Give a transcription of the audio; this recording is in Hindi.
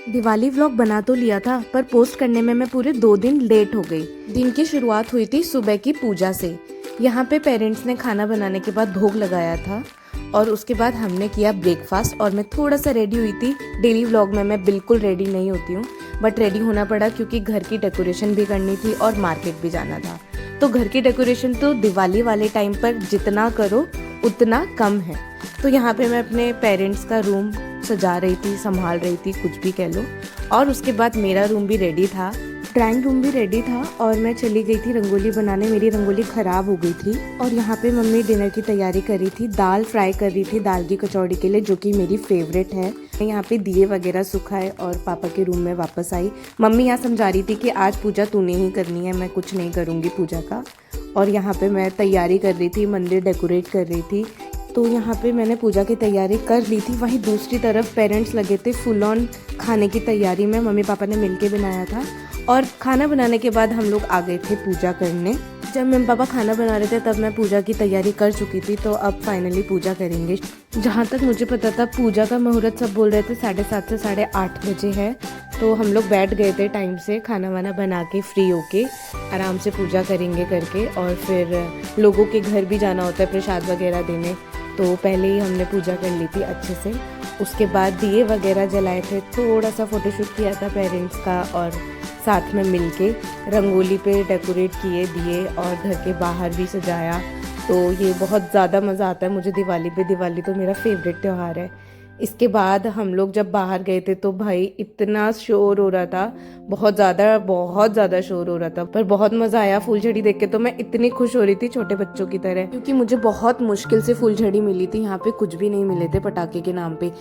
दिवाली व्लॉग बना तो लिया था पर पोस्ट करने में मैं पूरे 2 दिन लेट हो गई। दिन की शुरुआत हुई थी सुबह की पूजा से। यहाँ पे पेरेंट्स ने खाना बनाने के बाद भोग लगाया था और उसके बाद हमने किया ब्रेकफास्ट और मैं थोड़ा सा रेडी हुई थी। डेली व्लॉग में मैं बिल्कुल रेडी नहीं होती हूँ बट रेडी होना पड़ा क्योंकि घर की डेकोरेशन भी करनी थी और मार्केट भी जाना था। तो घर की डेकोरेशन तो दिवाली वाले टाइम पर जितना करो उतना कम है। तो यहाँ पे मैं अपने पेरेंट्स का रूम सजा रही थी, संभाल रही थी, कुछ भी कह लो। और उसके बाद मेरा रूम भी रेडी था, ड्राइंग रूम भी रेडी था और मैं चली गई थी रंगोली बनाने। मेरी रंगोली ख़राब हो गई थी और यहाँ पे मम्मी डिनर की तैयारी कर रही थी। दाल फ्राई कर रही थी दाल की कचौड़ी के लिए, जो कि मेरी फेवरेट है। यहाँ पे दिए वगैरह सुखाए और पापा के रूम में वापस आई। मम्मी यहाँ समझा रही थी कि आज पूजा तूने ही करनी है, मैं कुछ नहीं करूँगी पूजा का। और यहाँ पे मैं तैयारी कर रही थी, मंदिर डेकोरेट कर रही थी। तो यहाँ पे मैंने पूजा की तैयारी कर ली थी। वहीं दूसरी तरफ पेरेंट्स लगे थे फुल ऑन खाने की तैयारी में। मम्मी पापा ने मिलके बनाया था और खाना बनाने के बाद हम लोग आ गए थे पूजा करने। जब मम्मी पापा खाना बना रहे थे तब मैं पूजा की तैयारी कर चुकी थी। तो अब फाइनली पूजा करेंगे। जहाँ तक मुझे पता था पूजा का मुहूर्त सब बोल रहे थे 7:30 से 8:30 बजे है। तो हम लोग बैठ गए थे टाइम से, खाना वाना बना के फ्री होके आराम से पूजा करेंगे करके। और फिर लोगों के घर भी जाना होता है प्रसाद वगैरह देने, तो पहले ही हमने पूजा कर ली थी अच्छे से। उसके बाद दिए वगैरह जलाए थे, थोड़ा सा फोटोशूट किया था पेरेंट्स का और साथ में मिलके रंगोली पे डेकोरेट किए दिए और घर के बाहर भी सजाया। तो ये बहुत ज़्यादा मज़ा आता है मुझे दिवाली पे। दिवाली तो मेरा फेवरेट त्यौहार है। इसके बाद हम लोग जब बाहर गए थे तो भाई इतना शोर हो रहा था, बहुत ज़्यादा शोर हो रहा था। पर बहुत मज़ा आया फूलझड़ी देख के। तो मैं इतनी खुश हो रही थी छोटे बच्चों की तरह, क्योंकि मुझे बहुत मुश्किल से फूलझड़ी मिली थी। यहाँ पे कुछ भी नहीं मिले थे पटाखे के नाम पे।